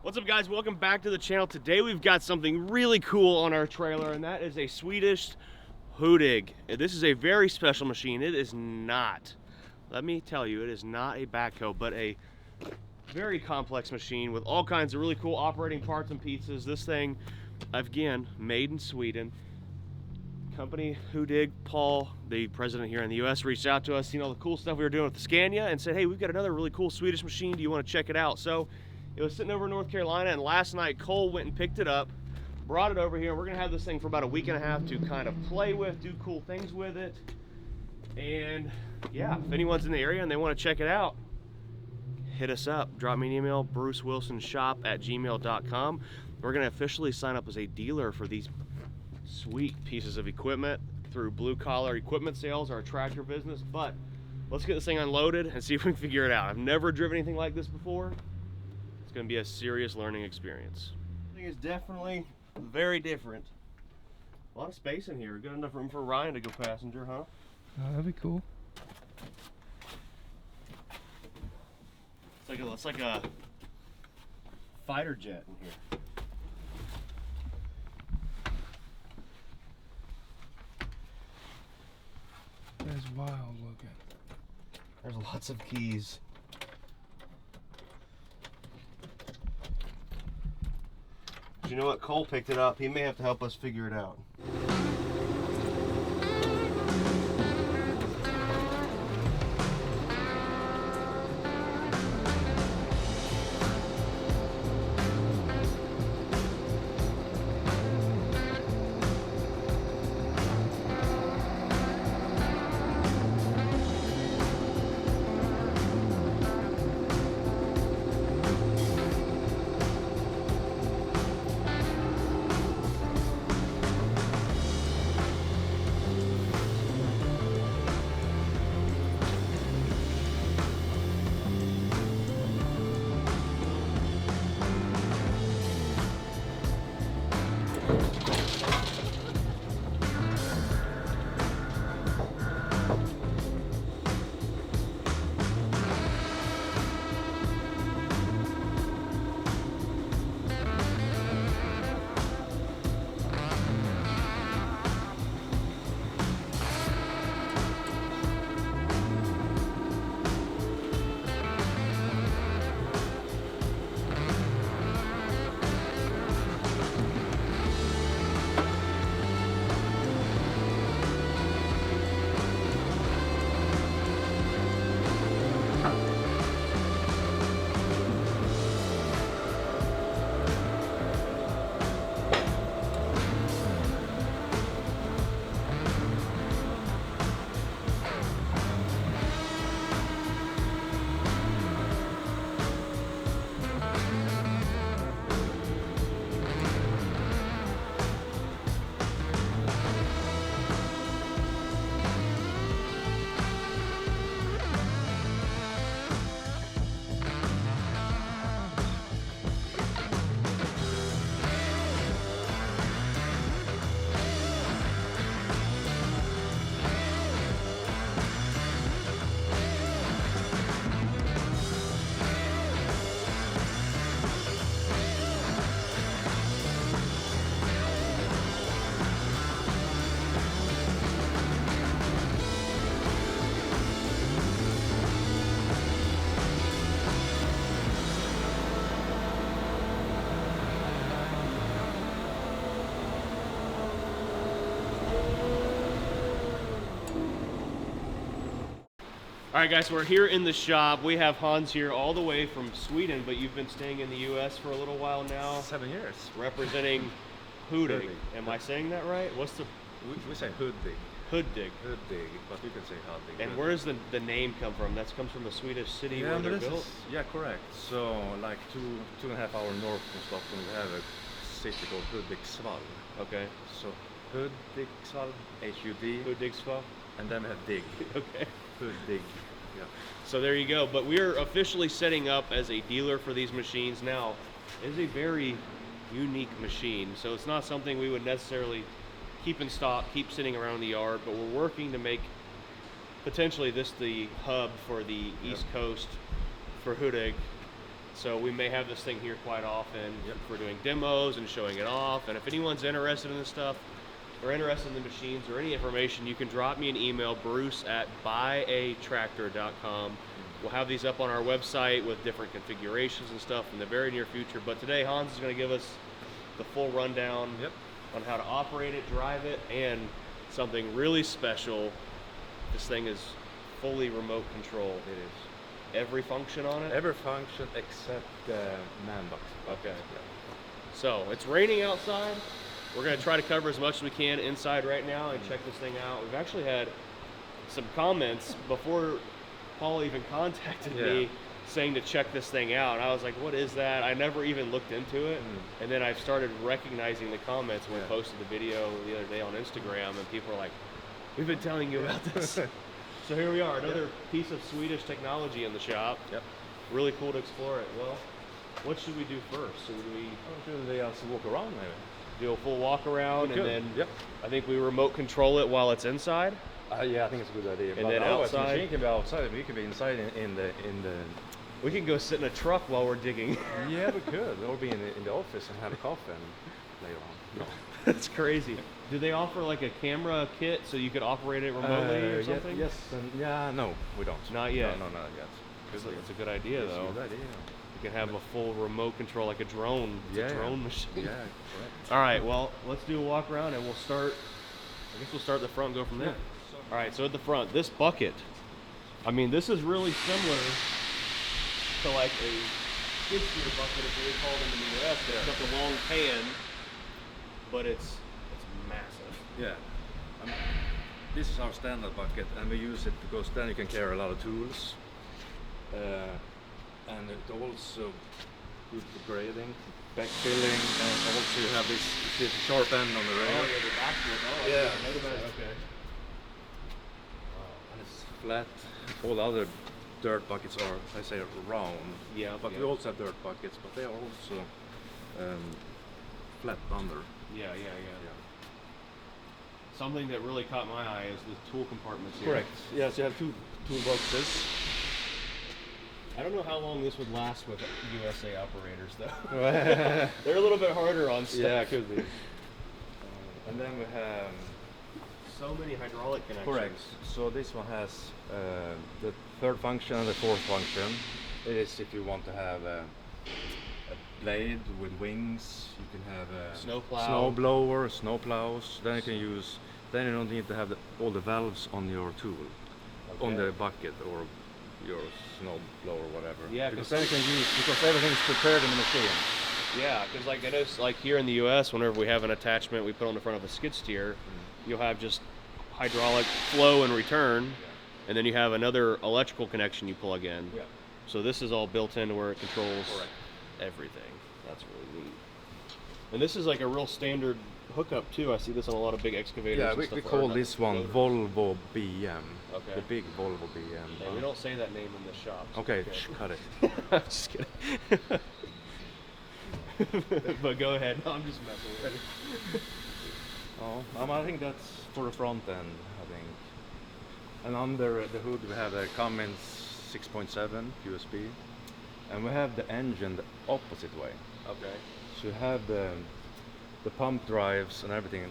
What's up, guys? Welcome back to the channel. Today we've got something really cool on our trailer, and that is a Swedish Huddig. This is a very special machine. It is not, let me tell you, it is not a backhoe, but a very complex machine with all kinds of really cool operating parts and pieces. This thing, again, made in Sweden. Company Huddig, Paul, the president here in the US, reached out to us, seen all the cool stuff we were doing with the Scania, and said, hey, we've got another really cool Swedish machine. Do you want to check it out? So it was sitting over in North Carolina, and last night Cole went and picked it up, brought it over here. We're gonna have this thing for about a week and a half to kind of play with, do cool things with it. And yeah, if anyone's in the area and they want to check it out, hit us up. Drop me an email, brucewilsonshop@gmail.com. We're gonna officially sign up as a dealer for these sweet pieces of equipment through Blue Collar Equipment Sales, our tractor business. But let's get this thing unloaded and see if we can figure it out. I've never driven anything like this before. It's going to be a serious learning experience. I think it's definitely very different. A lot of space in here. Good enough room for Ryan to go passenger, huh? That'd be cool. It's like a fighter jet in here. That's wild looking. There's lots of keys. You know what? Cole picked it up. He may have to help us figure it out. All right, guys, so we're here in the shop. We have Hans here all the way from Sweden, but you've been staying in the US for a little while now. 7 years. Representing Huddig. Huddig. Am I saying that right? What's the... We say Huddig. Huddig. Huddig, but you can say Huddig. And where does the name come from? That comes from the Swedish city where they're built? Yeah, correct. So, like 2.5 hours north from Stockholm, we have a city called Huddigsvall. Okay. So, Huddigsvall, H-U-D. Huddigsvall. And then we have Dig. Okay. Huddig. Yeah. So there you go. But we're officially setting up as a dealer for these machines now. It is a very unique machine, so it's not something we would necessarily keep in stock, keep sitting around the yard, but we're working to make potentially this the hub for the East Coast for Huddig. So we may have this thing here quite often. Yep. If we're doing demos and showing it off. And if anyone's interested in this stuff or interested in the machines or any information, you can drop me an email, bruce@buyatractor.com. We'll have these up on our website with different configurations and stuff in the very near future. But today Hans is going to give us the full rundown on how to operate it, drive it, and something really special. This thing is fully remote controlled. It is. Every function on it? Every function except the man box. Okay. So it's raining outside. We're going to try to cover as much as we can inside right now and check this thing out. We've actually had some comments before Paul even contacted me saying to check this thing out. And I was like, what is that? I never even looked into it. And then I started recognizing the comments when we posted the video the other day on Instagram, and people were like, we've been telling you about this. So here we are, another piece of Swedish technology in the shop. Really cool to explore it. Well, what should we do first? Should we Should walk around maybe? do a full walk around and then Yep. I think we remote control it while it's inside? Yeah, I think it's a good idea. And but then otherwise, the outside? machine can be outside. We can be inside in the. We can go sit in a truck while we're digging. Yeah, we could. Or be in the office and have a coffee and later on. No. That's crazy. Do they offer like a camera kit so you could operate it remotely or something? Yes. No, we don't. Not yet. No, not yet. It's a good idea It's though. a good idea. You can have a full remote control like a drone. It's a drone machine. Yeah, correct. All right, well, let's do a walk around and we'll start, I guess we'll start at the front and go from there. All right, so at the front, this bucket, I mean, this is really similar to like a skid steer bucket, if we call them in the US. It's got the long pan, but it's massive. Yeah. This is our standard bucket, and we use it because then you can carry a lot of tools. And it also good for grading, backfilling, and also you have this sharp end on the rail. Oh, yeah, the back one. Oh, Yeah. Okay. And it's flat. All the other dirt buckets are, I say, round. Yeah. But we also have dirt buckets, but they are also flat under. Yeah. Something that really caught my eye is the tool compartments here. Correct. Yes, you have two toolboxes. I don't know how long this would last with USA operators, though. Yeah, They're a little bit harder on stuff. it could be. And then we have. So many hydraulic connections. Correct. So this one has the third function and the fourth function. It is if you want to have a blade with wings. You can have a snow blower, snow plows. Then you can use. Then you don't need to have all the valves on your tool, on the bucket or your snow blower, whatever. Yeah, because then you can use because everything's prepared in the machine. Yeah, because like I know, like here in the U.S., whenever we have an attachment we put on the front of a skid steer, you'll have just hydraulic flow and return, and then you have another electrical connection you plug in. Yeah. So this is all built into where it controls everything. That's really neat. And this is like a real standard hookup too. I see this on a lot of big excavators. Yeah, and we stuff call like this one Volvo BM. Okay. The big Volvo BM. Hey, we don't say that name in this shop. So Okay, it's cut it. I'm just kidding. But go ahead. No, I'm just messing with it. Oh, I think that's for the front end, I think. And under the hood we have a Cummins 6.7 USB, and we have the engine the opposite way. Okay. So you have the pump drives and everything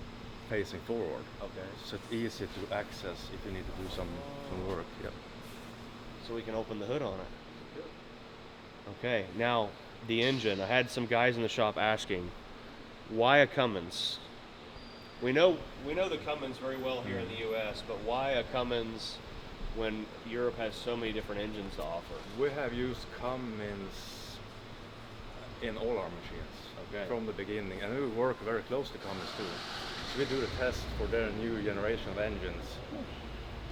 facing forward. Okay. So it's easy to access if you need to do some work. Yeah. So we can open the hood on it. Okay. Now the engine. I had some guys in the shop asking, why a Cummins? We know the Cummins very well here in the U.S., but why a Cummins when Europe has so many different engines to offer? We have used Cummins in all our machines from the beginning, and we work very close to Cummins too. So we do the test for their new generation of engines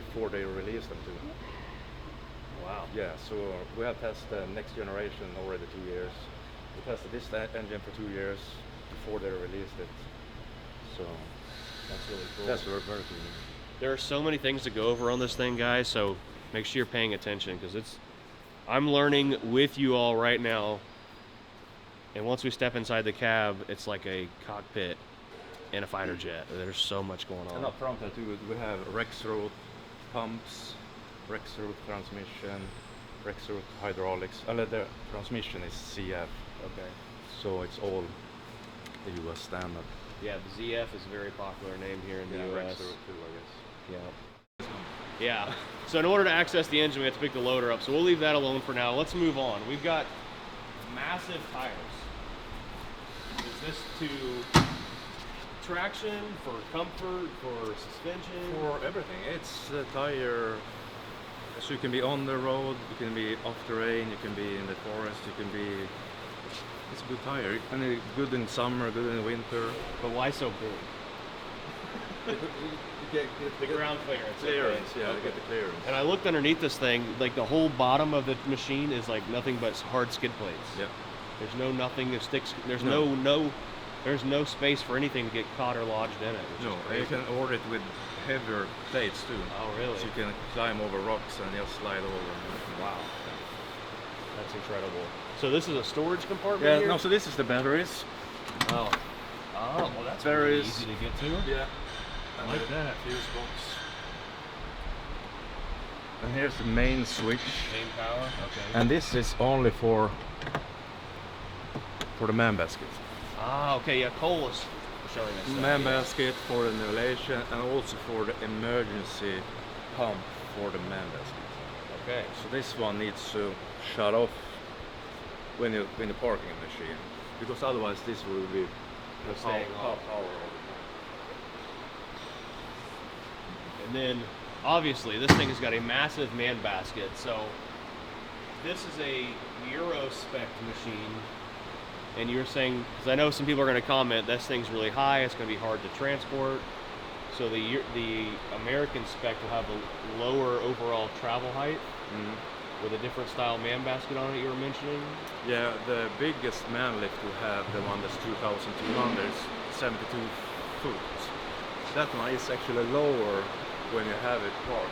before they release them too. Wow. Yeah, so we have tested the next generation already 2 years. We tested this engine for 2 years before they released it. So that's really cool. that's very cool. There are so many things to go over on this thing, guys, so make sure you're paying attention because I'm learning with you all right now. And once we step inside the cab, it's like a cockpit in a fighter jet. There's so much going on. And up front too, we have Rexroth pumps, Rexroth transmission, Rexroth hydraulics. The transmission is CF, Okay. so it's all the US standard. Yeah, the ZF is a very popular name here in the US. Rexroth too, I guess. Yeah. Yeah. So in order to access the engine, we have to pick the loader up. So we'll leave that alone for now. Let's move on. We've got massive tires. Is this to traction, for comfort, for suspension? For everything. It's a tire, so you can be on the road, you can be off terrain, you can be in the forest, you can be... It's a good tire, and it's good in summer, good in winter. But why so big? The ground clearance. Clearance, okay. yeah, Okay. to get the clearance. And I looked underneath this thing, like the whole bottom of the machine is like nothing but hard skid plates. Yeah. There's nothing that sticks. There's No. there's no space for anything to get caught or lodged in it. Which No, is you crazy. can order it with heavier plates too. Oh really? So you can climb over rocks and just slide over. Wow. That's incredible. So this is a storage compartment Yeah, here? no, so this is the batteries. Oh. Oh, well that's There very is- easy to get to. Yeah. I like that. Fuse box. And here's the main switch. Main power. Okay. And this is only for the man basket. Ah, okay. Yeah, Cole was showing us. that, Man yeah. basket for the navigation and also for the emergency pump for the man basket. Okay. So this one needs to shut off when you're parking the machine, because otherwise this will be Staying off. And then, obviously, this thing has got a massive man basket. So this is a Euro spec machine. And you're saying, because I know some people are going to comment, this thing's really high, it's going to be hard to transport. So the American spec will have a lower overall travel height with a different style man basket on it you were mentioning. Yeah, the biggest manlift we have, the one that's 2,200, is 72 foot. That one is actually lower when you have it parked.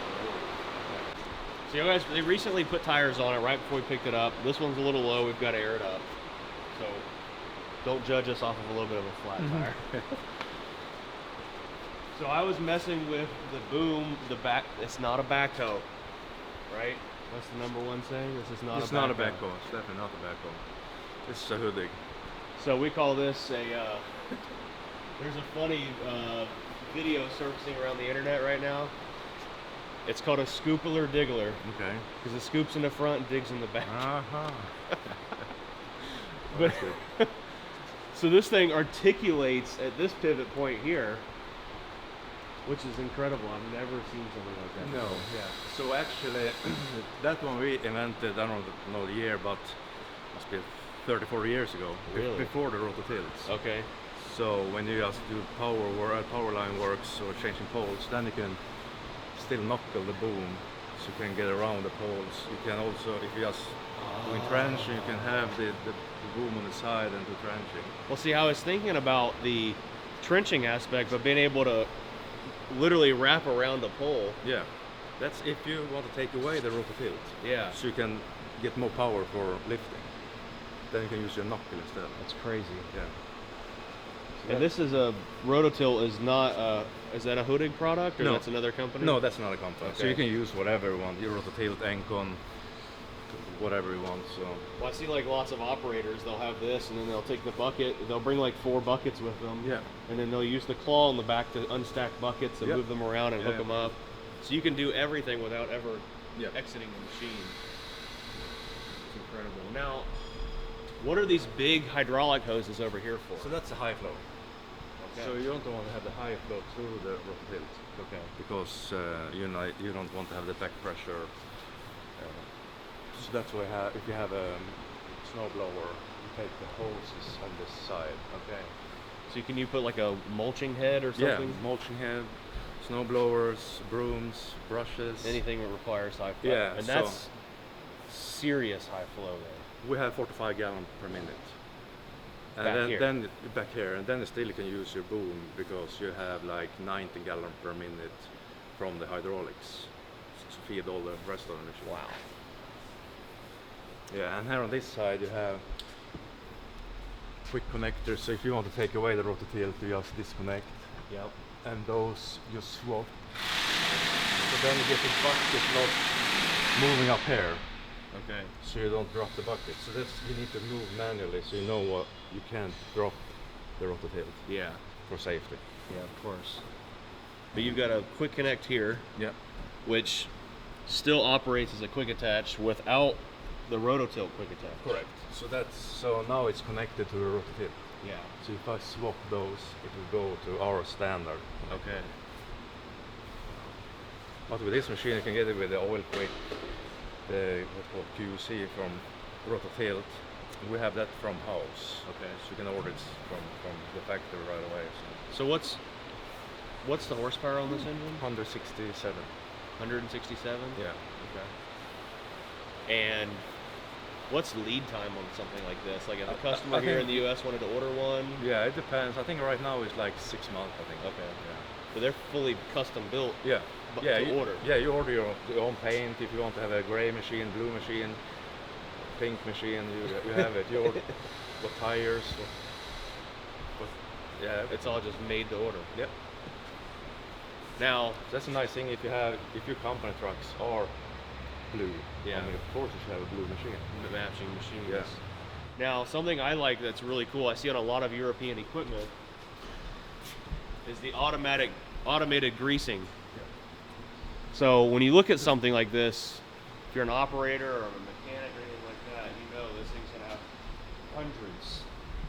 So you guys, they recently put tires on it right before we picked it up. This one's a little low, we've got to air it up. So don't judge us off of a little bit of a flat tire. So I was messing with the boom, it's not a backhoe, right? What's the number one saying? This is not a backhoe. It's not a backhoe, it's definitely not a backhoe. This is a Huddig. So we call this a, there's a funny video surfacing around the internet right now. It's called a scoopler diggler. Okay. Because it scoops in the front and digs in the back. Uh-huh. But so this thing articulates at this pivot point here, which is incredible. I've never seen something like that. No, yeah. So actually, that one we invented, I don't know the year, but must be 30, 40 years ago. Really? Before the rototilts. Okay. So when you just do power line works or changing poles, then you can still knuckle the boom, so you can get around the poles. You can also, if you just doing trenching, you can have the boom on the side and do trenching. Well, see, I was thinking about the trenching aspect, but being able to literally wrap around the pole. Yeah, that's if you want to take away the rototilt. Yeah. So you can get more power for lifting. Then you can use your knuckle instead. That's crazy. Yeah. And this is a rototilt is not is that a Huddig product or No. that's another company? No, that's not a company. So Okay. you can use whatever you want. Your rototilt, Encon, whatever you want. So Well, I see like lots of operators, they'll have this and then they'll take the bucket, they'll bring like 4 buckets with them. yeah. And then they'll use the claw on the back to unstack buckets and Yep. move them around and hook Yeah. them up. So you can do everything without ever Yeah. exiting the machine. It's incredible. Now, what are these big hydraulic hoses over here for? So that's a high flow. Okay. So you don't want to have the high flow through the rototilt. Okay. Because you don't want to have the back pressure. So that's why if you have a snow blower, you take the hoses on this side. Okay. So can you put like a mulching head or something? Yeah, mulching head, snow blowers, brooms, brushes. Anything that requires high flow. Yeah, And so- that's serious high flow there. We have 45 gallons per minute. And Back then, here. then back here, and then still you can use your boom because you have like 90 gallons per minute from the hydraulics to feed all the rest of the machine. Wow. Yeah, and here on this side you have quick connectors. So if you want to take away the rototilt, you just disconnect, Yep. and those you swap. So then you get the bucket not moving up here. Okay. so you don't drop the bucket. So that's, you need to move manually, so you know what, you can't drop the rototilt Yeah. for safety. Yeah, of course. But you've got a quick connect here, Yeah. which still operates as a quick attach without the rototilt quick attach. Correct. So now it's connected to the rototilt. Yeah. So if I swap those, it will go to our standard. Okay. But with this machine, you can get it with the oil quick, the what's called QC from rototilt. We have that from house. Okay. So you can order it from the factory right away. So what's the horsepower on this engine? 167. 167? Yeah. Okay. And what's lead time on something like this? Like if a customer I here in think- the US wanted to order one? Yeah, it depends. I think right now it's like 6 months, I think. Okay. Yeah. So they're fully custom built Yeah. but Yeah, to order. Yeah, you order your own paint. If you want to have a gray machine, blue machine, pink machine, you have it. You order what tires. Yeah, It's all just made to order. Yep. Now, That's a nice thing if your company trucks are blue. Yeah. I mean, of course you should have a blue machine. the matching machines. Yeah. Now, something I like that's really cool, I see on a lot of European equipment, is the automated greasing. So when you look at something like this, if you're an operator or a mechanic or anything like that, you know this thing's gonna have hundreds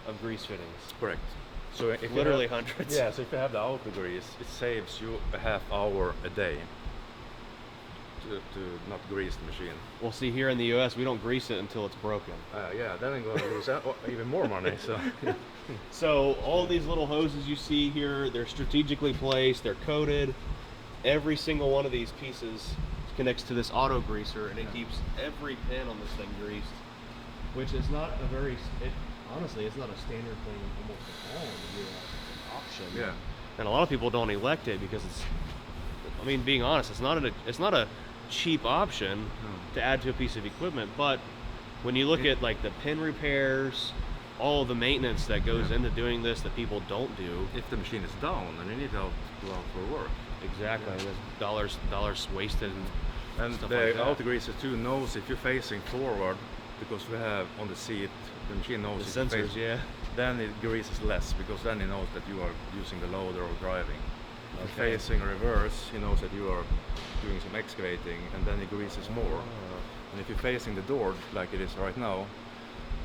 of grease fittings. Correct. So if you Literally have- hundreds. Yeah, so if you have the auto grease, it saves you a half hour a day to not grease the machine. Well, see, here in the US, we don't grease it until it's broken. Yeah, then I'm gonna lose even more money. So So all these little hoses you see here, they're strategically placed, they're coated. Every single one of these pieces connects to this auto greaser, and it keeps every pin on this thing greased, which is not a very, honestly, it's not a standard thing almost at all in the US. It's an option. yeah, And a lot of people don't elect it because it's, I mean, being honest, it's not a cheap option to add to a piece of equipment, but when you look at like the pin repairs, all of the maintenance that goes into doing this that people don't do. if the machine is down and you need to go out for work. Exactly. There's dollars wasted And stuff the like that. auto greaser too knows if you're facing forward, because we have on the seat, the machine knows The if you're sensors, facing- yeah. Then it greases less, because then it knows that you are using the loader or driving. If Okay. you're facing reverse, he knows that you are doing some excavating, and then it greases more. And if you're facing the door like it is right now,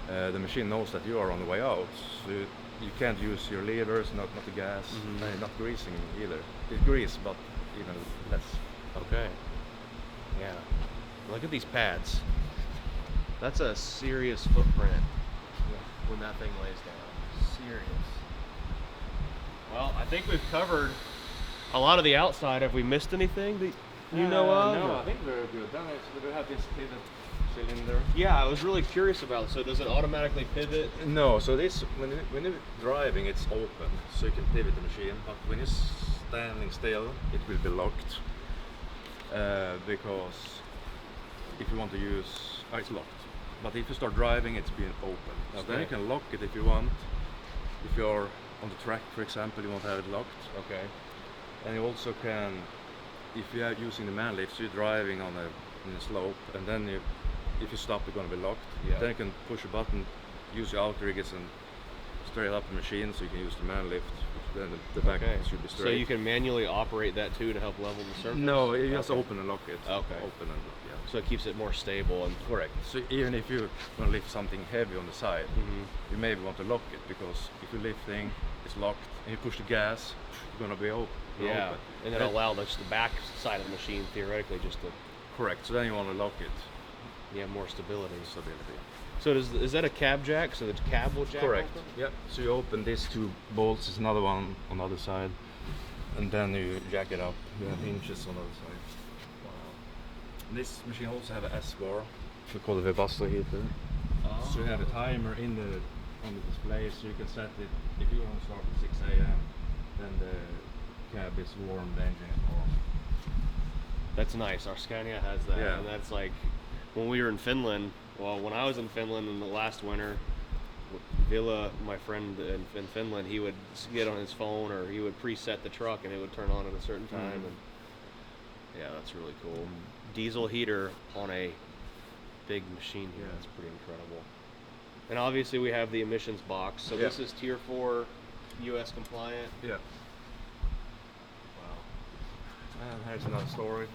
the machine knows that you are on the way out. So you can't use your levers, not the gas, and not greasing either. It greases, but even less. Okay. Yeah. Look at these pads. That's a serious footprint when that thing lays down. Serious. Well, I think we've covered a lot of the outside. Have we missed anything that you know of? No, or- I think we're good. Then we have this pivot cylinder. Yeah, I was really curious about it. So does it automatically pivot? No, so this when you're driving, it's open, so you can pivot the machine. But when you're standing still, it will be locked, because if you want to use, it's locked. But if you start driving, it's being open. So then Okay. you can lock it if you want. If you're on the track, for example, you want to have it locked. Okay. And you also can, if you are using the manlift, so you're driving on in a slope, and then if you stop, you're going to be locked. Yeah. Then you can push a button, use your outriggers, and straight up the machine, so you can use the manlift. Then the back should be straight. So you can manually operate that too to help level the surface? No, you just Okay. open and lock it. Okay. Open and lock, yeah. So it keeps it more stable and Correct. So even if you want to lift something heavy on the side, you maybe want to lock it, because if you're lifting, it's locked, and you push the gas, you're going to be open. yeah, Open. and then allow the back side of the machine theoretically just to Correct. So then you want to lock it. more stability. Stability. So is that a cab jack? So the cab will jack Correct. open? Yep. So you open these two bolts. There's another one on the other side, and then you jack it up. You have hinges on the other side. Wow. This machine also have an S bar. We call it a Webasto heater. Oh. So you have a timer on the display, so you can set it. If you want to start at 6 a.m., then the cab is warm, the engine is warm. That's nice. Our Scania has that, Yeah. and that's like when we were in Finland. Well, when I was in Finland in the last winter, Villa, my friend in Finland, he would get on his phone or he would preset the truck and it would turn on at a certain time. And yeah, that's really cool. Diesel heater on a big machine here. Yeah. That's pretty incredible. And obviously we have the emissions box. So this is Tier 4 US compliant. Yeah. Wow. And here's another storage.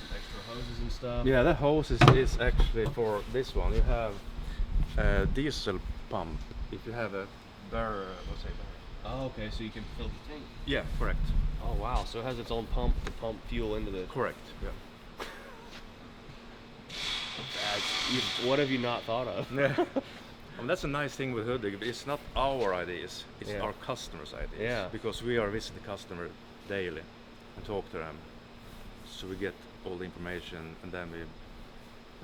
Some extra hoses and stuff. Yeah, the hose is actually for this one. You have a diesel pump. If you have a what's it? Oh, okay, so you can fill the tank. Yeah, correct. Oh wow, so it has its own pump to pump fuel into the... Correct, yeah. What have you not thought of? Yeah. That's a nice thing with Huddig. It's not our ideas, it's our customers' ideas. Yeah. Because we are visiting the customer daily and talk to them. So we get all the information and then we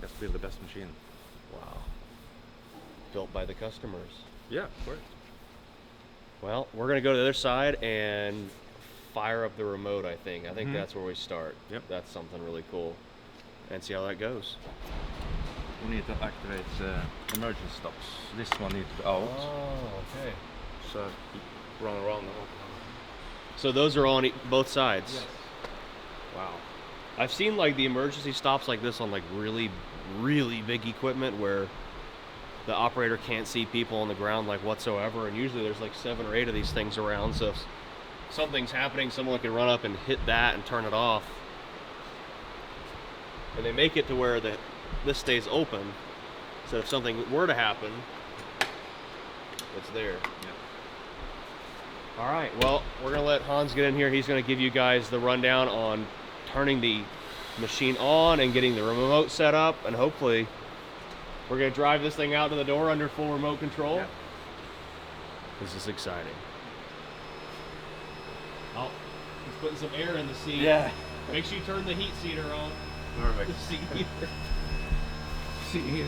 just build the best machine. Wow. Built by the customers. Yeah, correct. Well, we're gonna go to the other side and fire up the remote, I think. I think that's where we start. Yep. That's something really cool. And see how that goes. We need to activate emergency stops. This one needs to be out. Oh, okay. So run around the whole. So those are on both sides? Yes. Wow. I've seen like the emergency stops like this on like really, really big equipment where the operator can't see people on the ground like whatsoever, and usually there's like 7 or 8 of these things around, so if something's happening, someone can run up and hit that and turn it off. And they make it to where this stays open, so if something were to happen, it's there. Yeah. All right, well, we're gonna let Hans get in here. He's gonna give you guys the rundown on turning the machine on and getting the remote set up, and hopefully we're gonna drive this thing out to the door under full remote control. Yeah. This is exciting. Oh, he's putting some air in the seat. Yeah. Make sure you turn the heat seater on. Perfect. The seat heater. See here.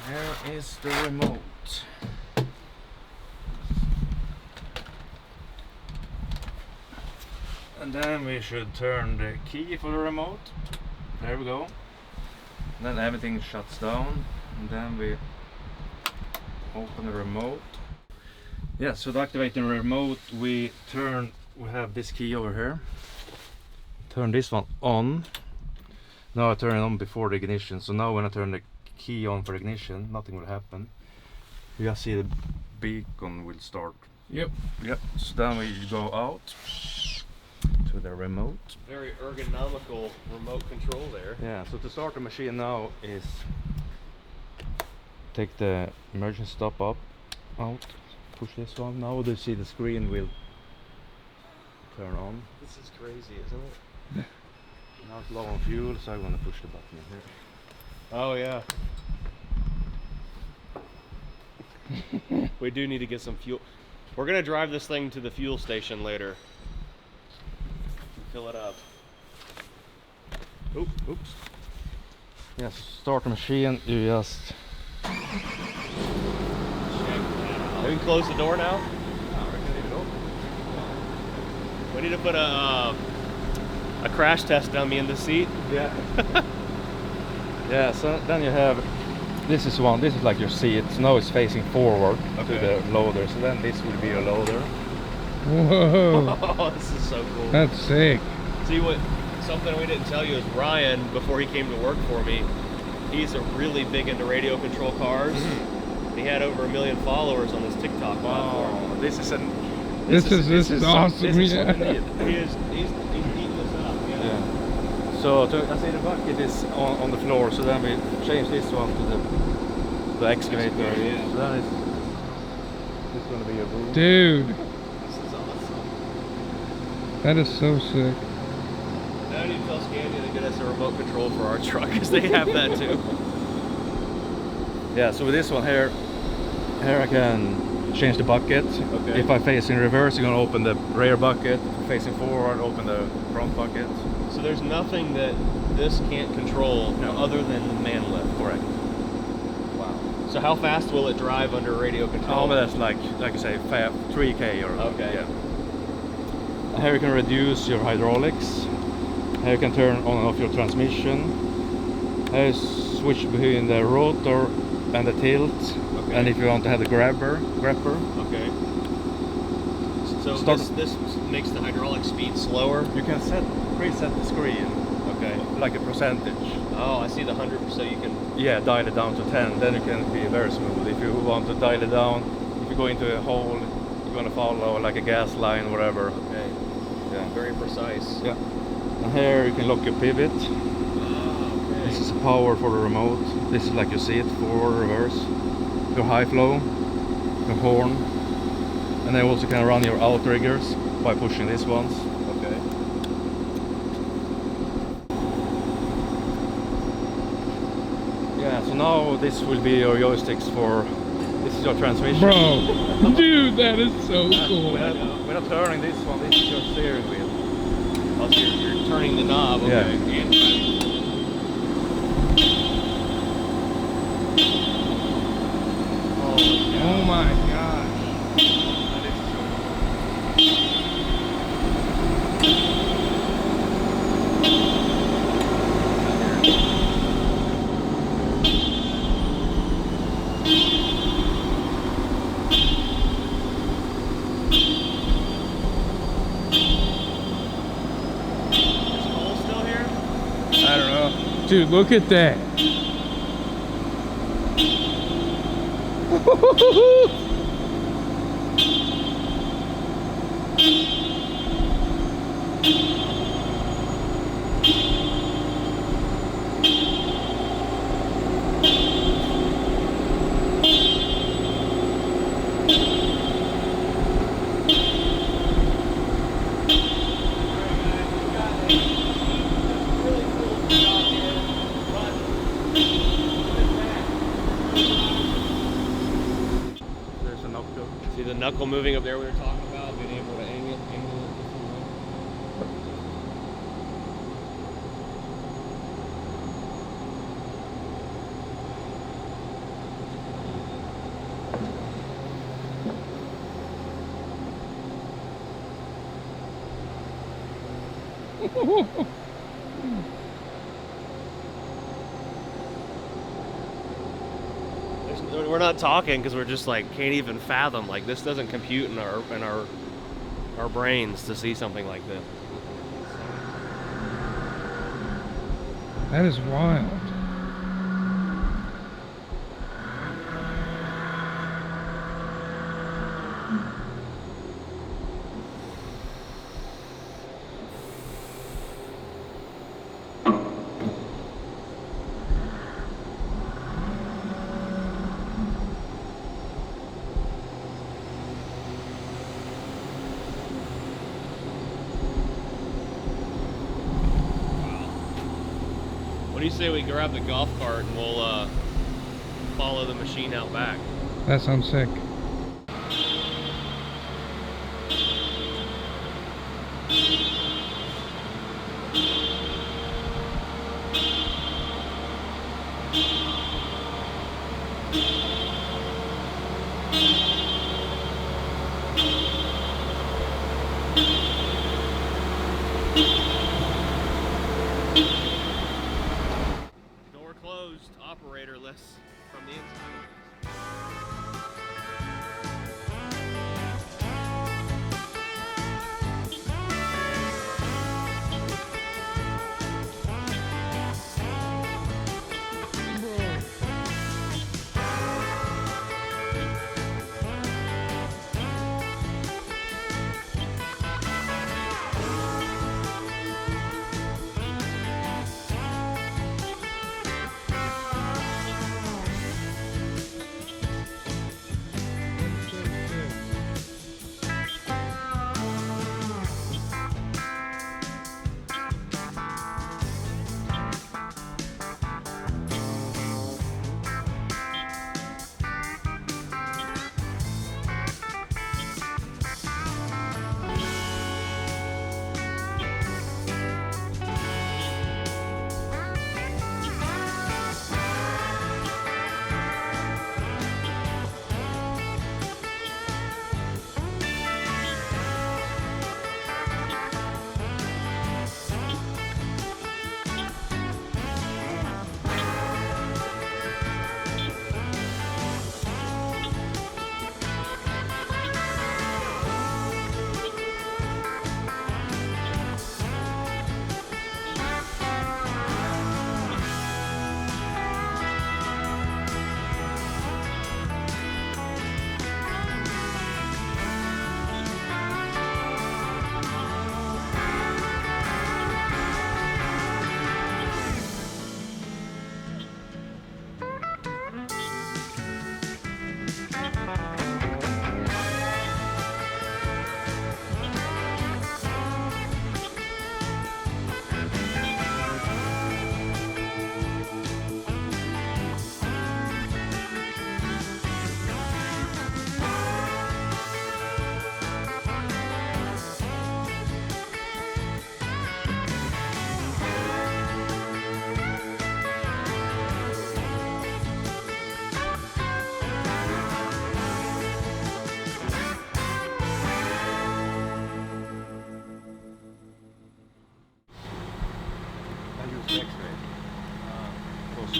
Here is the remote. And then we should turn the key for the remote. There we go. Then everything shuts down, and then we open the remote. Yeah, so to activate the remote, we have this key over here. Turn this one on. Now I turn it on before the ignition, so now when I turn the key on for ignition, nothing will happen. You just see the beacon will start. Yep. Yep. So then we go out to the remote. Very ergonomical remote control there. Yeah. So to start the machine now is take the emergency stop out, push this one. Now you see the screen will turn on. This is crazy, isn't it? Now it's low on fuel, so I'm gonna push the button here. Oh yeah. We do need to get some fuel. We're gonna drive this thing to the fuel station later. Fill it up. Oops. Yes, start the machine, you just... Check that out. We can close the door now? We need to put a crash test dummy in the seat. Yeah. Yeah, so then you have... This is like your seat, so now it's facing forward to the loader, so then this will be your loader. Whoa. Oh, this is so cool. That's sick. See, something we didn't tell you is Ryan, before he came to work for me, he's really big into radio control cars. He had over 1 million followers on his TikTok platform. Oh, this is awesome. This is awesome. This is Yeah. what we need. He's eating this up. Yeah. So I see the bucket is on the floor, so then we change this one to the excavator. Yeah. So then it's going to be a boom. Dude, This is awesome. that is so sick. Now I need to tell Scandia to get us a remote control for our truck, because they have that too. Yeah, so with this one here I can change the bucket. Okay. If I face in reverse, you're going to open the rear bucket. Facing forward, open the front bucket. So there's nothing that this can't control other than the manlift. Correct. Wow. So how fast will it drive under radio control? Oh, but that's like I say, 3K or... Okay. Yeah. Here you can reduce your hydraulics. Here you can turn on and off your transmission. Here you switch between the rotor and the tilt. Okay. And if you want to have the grabber. Okay. So this makes the hydraulic speed slower? You can preset the screen. Okay. Like a percentage. Oh, I see the 100%, so you can... Yeah, dial it down to 10, then it can be very smooth. If you want to dial it down, if you go into a hole, you're going to follow like a gas line, whatever. Okay. Yeah. Very precise. Yeah. And here you can lock your pivot. Oh, okay. This is power for the remote. This is like you see it, forward, reverse. Your high flow, your horn. And then you also can run your outriggers by pushing these ones. Okay. Yeah, so now this will be your joysticks for... This is your transmission. Bro, dude, that is so cool. We're not turning this one, this is your steering wheel. Oh, so you're turning the knob, okay. Yeah. And driving. Oh my gosh. That is so Is Cole still here? I don't know. Dude, look at that. There's a knuckle. See the knuckle moving up there we were talking about, being able to angle it different We're not talking because we're just like can't even fathom, like this doesn't compute in our brains to see something like this. That is wild. What do you say we grab the golf cart and we'll follow the machine out back? That sounds sick. Door closed, operatorless from the inside.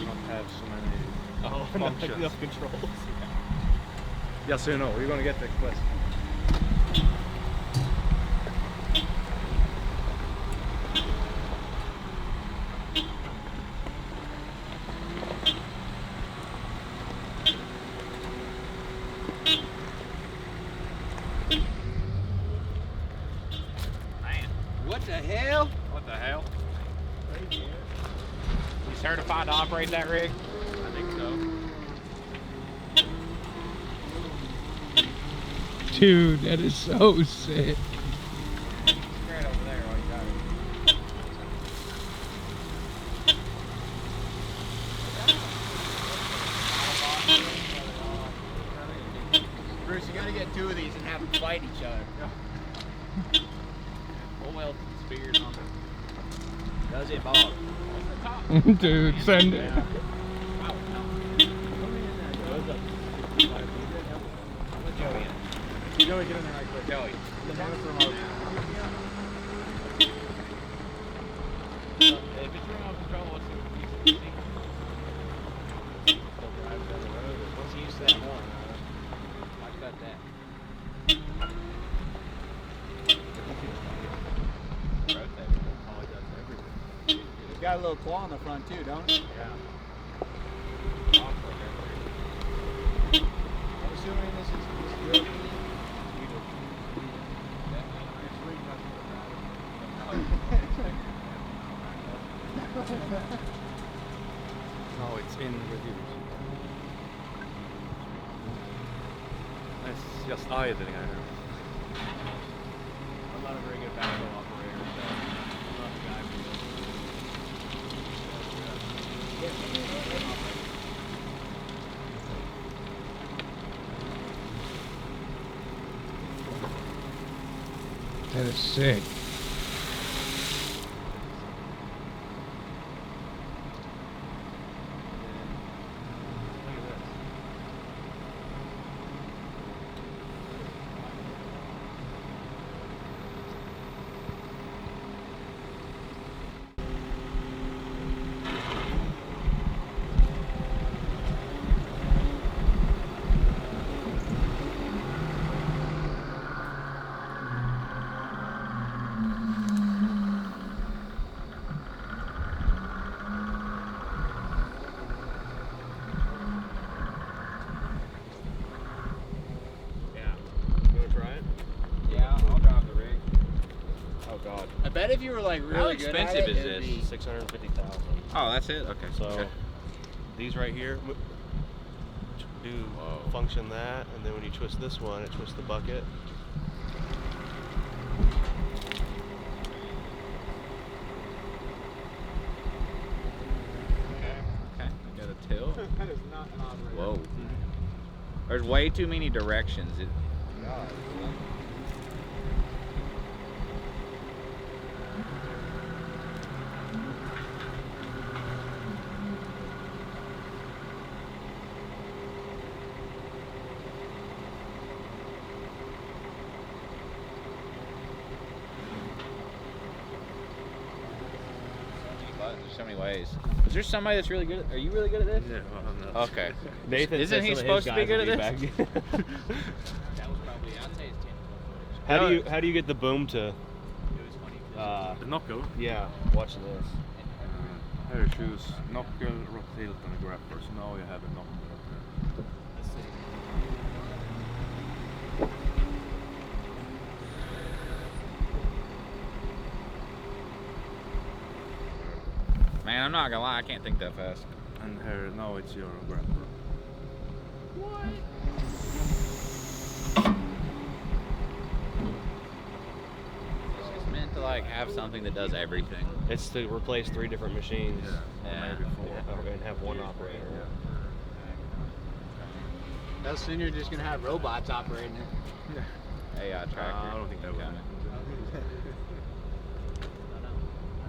not have so many functions. Enough controls. Just so you know, you're gonna get the question. What the hell? What the hell? You certified to operate that rig? I think so. Dude, that is so sick. Straight over there while you got it. Bruce, you gotta get two of these and have them fight each other. Oh well, spears on them. Does it, Bob? Dude, send it. Joey, get in there right quick. Joey. The monitor remote. If it's remote control, what's the still drive down the road? Once you use that horn, I cut that. It's got a little claw on the front too, don't it? Yeah. I'm assuming this is real. No, it's in reviews. It's just idling, I know. I'm not a very good backhoe operator, so I'm not the guy for That is sick. I bet if you were like really How good expensive at it, is it'd this? be- 650,000. Oh, that's it? Okay. So Okay. these right here do function that, and then when you twist this one, it twists the bucket. Okay. You got a tilt. That is not an operator. Whoa. There's way too many directions. God. There's so many ways. Is there somebody that's really good at, are you really good at this? Yeah, well, I'm not. Okay. Nathan Isn't he supposed to be good at this? That was probably, I'd say it's 10. How do you get the boom to? It was funny. The knuckle. Yeah, watch this. Here you choose knuckle, rock tilt, and a grapper. So now you have a knuckle. Let's see. Man, I'm not gonna lie, I can't think that fast. And here, now it's your grapper. It's meant to like have something that does everything. It's to replace 3 different machines. Yeah. Maybe 4. And have one operator. How soon you're just gonna have robots operating it. AI tractor. I don't think that would. Okay.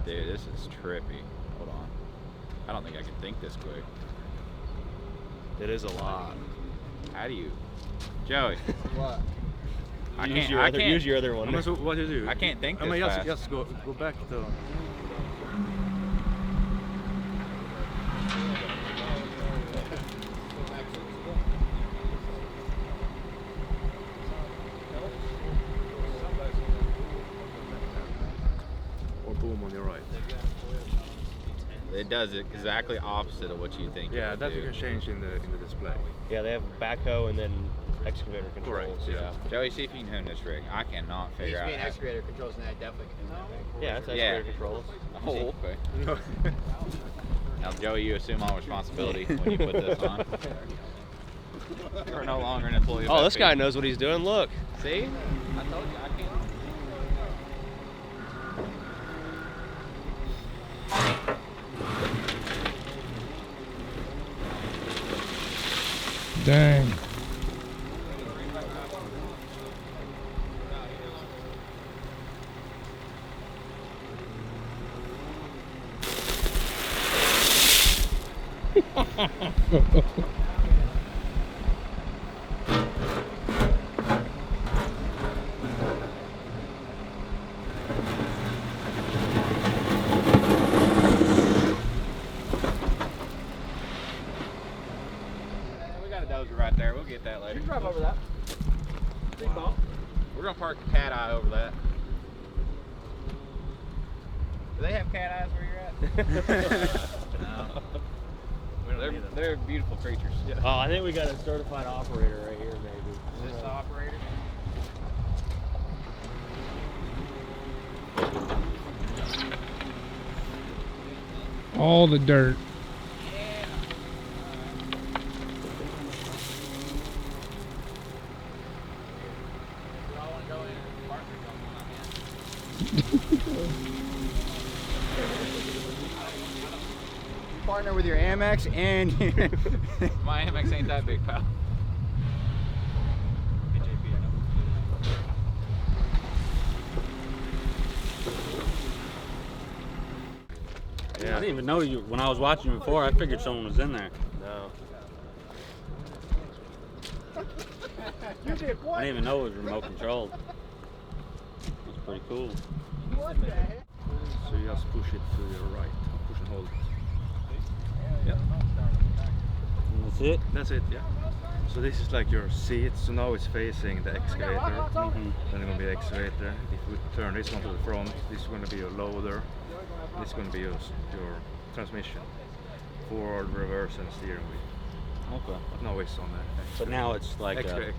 Dude, this is trippy. Hold on. I don't think I can think this quick. It is a lot. How do you, Joey? What? I Use can't. your I other, can't. use your other one. I mean, so what do you do? I can't think I this mean, fast. just go back to. it does exactly opposite of what you think. Yeah, it would that do. you can change in the display. Yeah, they have backhoe and then excavator controls. Correct, yeah. Joey, see if you can own this rig. I cannot There figure used to out. be an excavator controls, and that definitely can do that. Yeah, that's Yeah. excavator controls. Oh, okay. Now, Joey, you assume all responsibility when you put this on. You're no longer an employee. Of Oh, that this guy feature. knows what he's doing. Look. See? I told you I can't. Dang. We got a dozer right there. We'll get that later. Drive over that. Big bump. We're gonna park the cat eye over that. Do they have cat eyes where you're at? No. They're beautiful creatures. Yeah. Oh, I think we got a certified operator right here, maybe. Is this the operator? All the dirt. Partner with your Amex and your My Amex ain't that big, pal. I didn't even know you when I was watching you before. I figured someone was in there. No. I didn't even know it was remote controlled. That's pretty cool. So you just push it to your right. Push and hold. Yeah. And that's it. That's it, yeah. So this is like your seat. So now it's facing the excavator. Mhm. Then it's going to be the excavator. If we turn this one to the front, this is going to be your loader. This is going to be your transmission. Forward, reverse, and steering wheel. Okay. But now it's on the But now it's like excavator.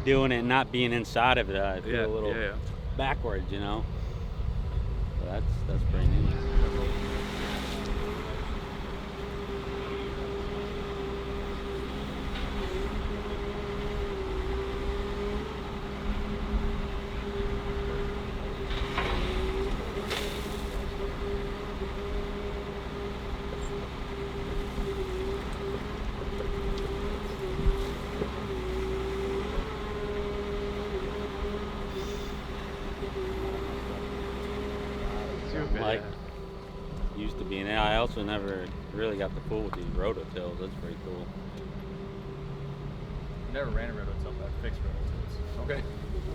doing it and not being inside of it. I feel Yeah, a little yeah. backwards, you know. So that's pretty neat. Like used to be, and I also never really got to fool with these rototills. That's pretty cool. Never ran a rototill, but I fixed rototills. Okay.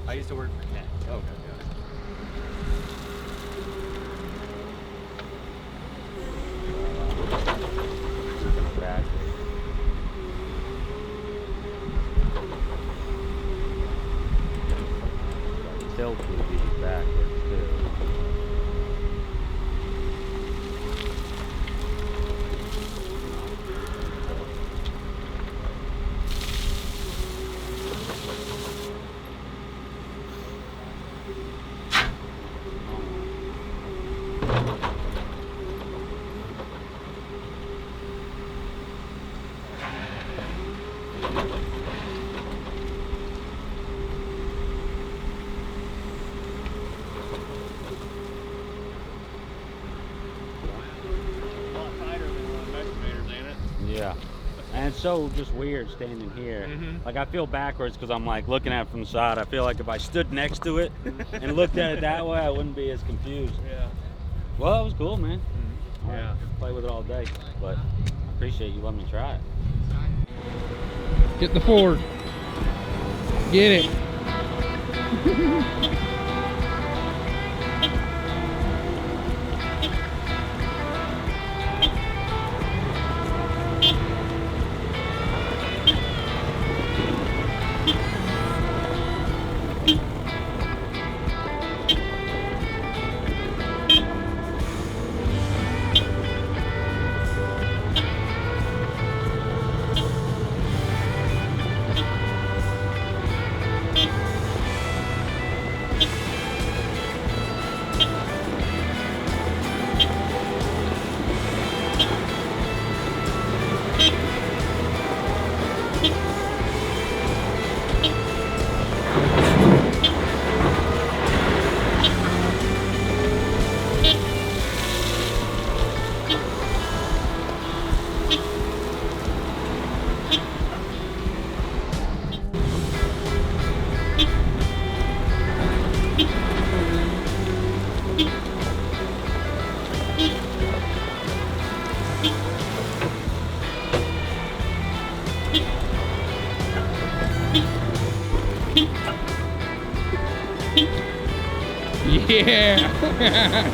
I used to work for Ken. Okay. Tilt would be backwards too. A lot tighter than one of the excavators, ain't it? Yeah. And it's so just weird standing here. Like I feel backwards because I'm like looking at it from the side. I feel like if I stood next to it and looked at it that way, I wouldn't be as confused. Yeah. Well, it was cool, man. Yeah. Play with it all day, but I appreciate you letting me try it. Get the Ford. Get it. Yeah.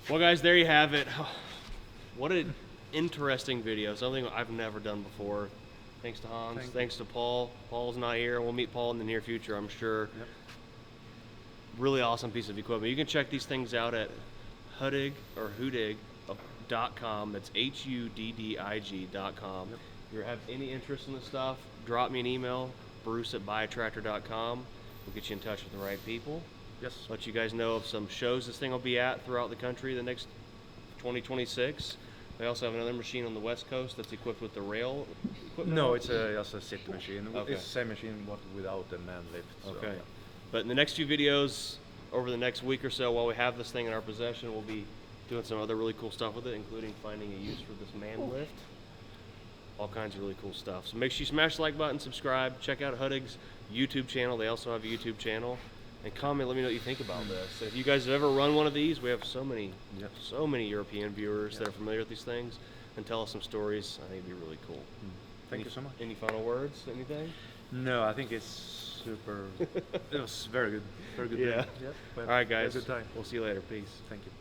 Well guys, there you have it. What an interesting video, something I've never done before. Thanks to Hans, thanks to Paul. Paul's not here, we'll meet Paul in the near future, I'm sure. Yep. Really awesome piece of equipment. You can check these things out at Huddig or Huddig.com. That's HUDDIG.com. Yep. If you have any interest in this stuff, drop me an email, bruce@buyattractor.com. We'll get you in touch with the right people. Yes. Let you guys know of some shows this thing will be at throughout the country the next 2026. We also have another machine on the West Coast that's equipped with the rail equipment. No, it's just a sit machine. Okay. It's the same machine but without the man lift. So, Okay. yeah. But in the next few videos, over the next week or so, while we have this thing in our possession, we'll be doing some other really cool stuff with it, including finding a use for this man lift. All kinds of really cool stuff. So make sure you smash the like button, subscribe, check out Huddig's YouTube channel. They also have a YouTube channel. And comment, let me know what you think about this. If you guys have ever run one of these, we have so many European viewers that are familiar with these things, and tell us some stories. I think it'd be really cool. Thank you so much. Any final words? Anything? No, I think it's super. It was very good. Very good. Yeah. Day. Yeah. All right, guys. Good time. We'll see you later. Peace. Thank you.